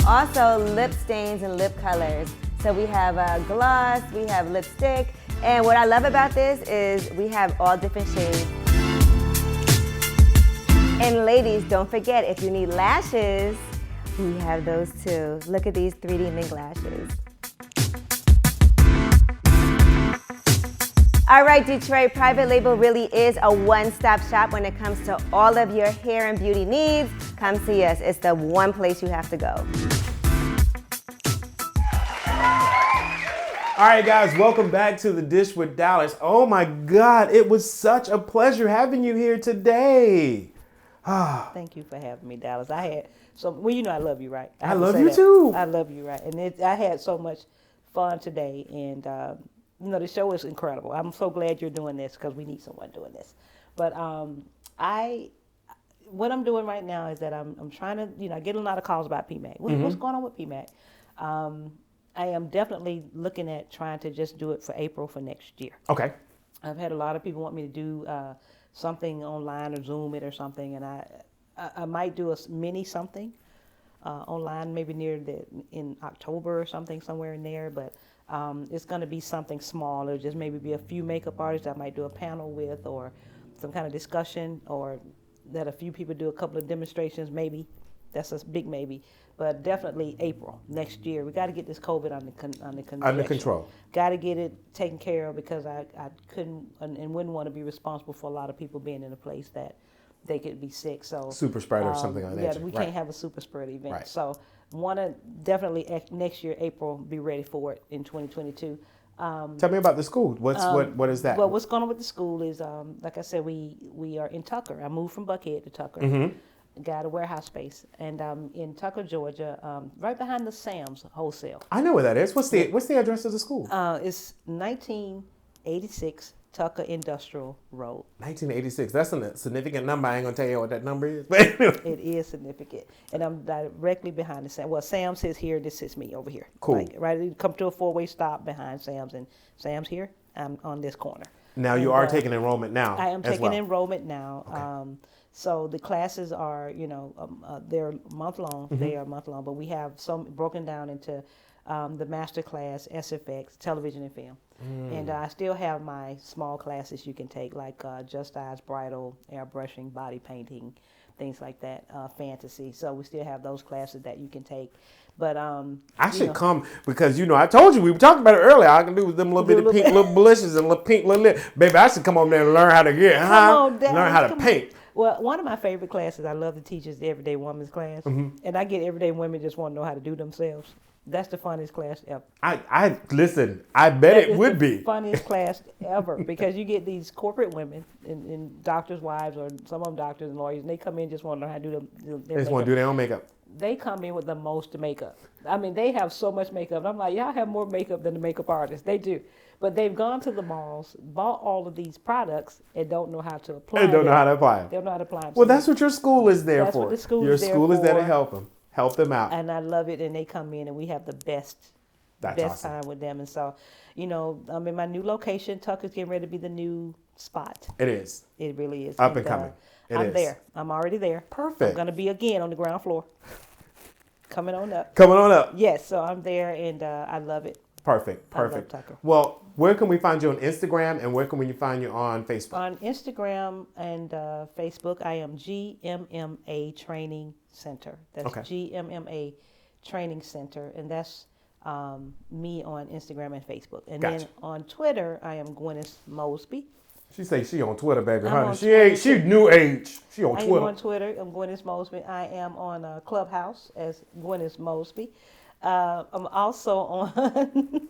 Also, lip stains and lip colors. So we have a gloss, we have lipstick, and what I love about this is we have all different shades. And ladies, don't forget, if you need lashes, we have those too. Look at these 3D mink lashes. All right, Detroit, Private Label really is a one-stop shop when it comes to all of your hair and beauty needs. Come see us. It's the one place you have to go. All right, guys, welcome back to The Dish with Dallas. Oh my God, it was such a pleasure having you here today. Thank you for having me, Dallas. Well, you know I love you, right? I love you too. I love you, right? And I had so much fun today, and the show is incredible. I'm so glad you're doing this because we need someone doing this. But what I'm doing right now is that I'm trying to, I get a lot of calls about PMAC. What's going on with PMAC? I am definitely looking at trying to just do it for April for next year. Okay. I've had a lot of people want me to do something online or Zoom it or something, and I might do a mini something online, maybe in October or something, somewhere in there. But it's going to be something small. It'll just maybe be a few makeup artists I might do a panel with, or some kind of discussion, or that a few people do a couple of demonstrations. Maybe that's a big maybe. But definitely April next year. We got to get this COVID under control. Got to get it taken care of, because I couldn't and wouldn't want to be responsible for a lot of people being in a place that they could be sick. So super spreader or something like that. Yeah, we can't have a super spread event. Right. So want to definitely next year April be ready for it in 2022. Tell me about the school. What is that? Well, what's going on with the school is, like I said, we are in Tucker. I moved from Buckhead to Tucker. Mm-hmm. Got a warehouse space, and in Tucker, Georgia, right behind the Sam's Wholesale. I know where that is. What's the address of the school? It's 1986 Tucker Industrial Road. 1986. That's a significant number. I ain't gonna tell you what that number is, but anyway. It is significant, and I'm directly behind the Sam's. Well, Sam's is here. This is me over here. Cool. Like, right, you come to a four-way stop behind Sam's, and Sam's here. I'm on this corner. Now you are taking enrollment now. I am taking enrollment now. Okay. So the classes are, they're month long. Mm-hmm. They are month long, but we have some broken down into the master class, SFX, television and film. And I still have my small classes you can take, like Just Eyes, Bridal, airbrushing, body painting, things like that, fantasy. So we still have those classes that you can take. But I should come, because I told you, we talked about it earlier. I can do with them little bitty pink little blushes and little pink little lip. Baby, I should come over there and learn how to learn how to paint. Well, one of my favorite classes I love to teach is the Everyday Woman's class. Mm-hmm. And I get everyday women just want to know how to do themselves. That's the funniest class ever. I listen, I bet it would be. Funniest class ever, because you get these corporate women and doctors' wives, or some of them doctors and lawyers, and they come in just want to know how to do them. They just want to do their own makeup. they come in with the most makeup. I mean, they have so much makeup. And I'm like, y'all have more makeup than the makeup artists. They do. But they've gone to the malls, bought all of these products, and don't know how to apply them. They don't know how to apply them. They don't know how to apply them. Well, that's what your school is there That's for. what the school Your is there school is there to for. help them out. And I love it. And they come in, and we have the best Awesome. time with them. And so, you know, I'm in my new location. Tucker's getting ready to be the new spot. It is. It really is. Up and coming. I'm there. I'm already there. Perfect. I'm going to be again on the ground floor. Coming on up. Coming on up. Yes, so I'm there, and I love it. Perfect. I love Tucker. Well, where can we find you on Instagram, and where can we find you on Facebook? On Instagram and Facebook, I am GMMA Training Center. That's Okay. GMMA Training Center, and that's me on Instagram and Facebook. And Gotcha. then on Twitter, I am Gwyniss Mosby. She say she on Twitter, baby. I'm Honey. on She ain't. She Twitter. new age. She on I Twitter. am on Twitter. I'm Gwyniss Mosby. I am on Clubhouse as Gwyniss Mosby. I'm also on.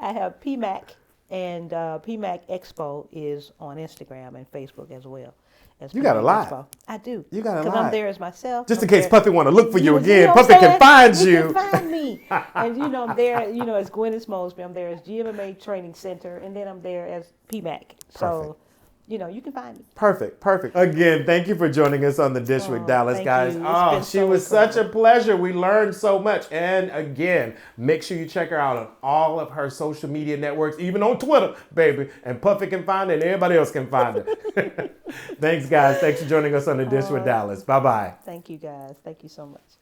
I have PMAC, and PMAC Expo is on Instagram and Facebook as well. As You got a PMAC lot. Expo. I do. You got a Because lot. I'm there as myself. Just in I'm case there- Puffy want to look for you see again, what I'm Puffy can saying? find He you. can find me. And, you know, I'm there, you know, as Gwyniss Mosby. I'm there as GMMA Training Center, and then I'm there as PMAC. So, Perfect. you know, you can find me. Perfect. Again, thank you for joining us on the Dish with Dallas, thank guys. you. It's Oh, been she so was such a incredible. pleasure. We learned so much. And again, make sure you check her out on all of her social media networks, even on Twitter, baby. And Puffy can find her, and everybody else can find her. Thanks, guys. Thanks for joining us on the Dish with Dallas. Bye-bye. Thank you, guys. Thank you so much.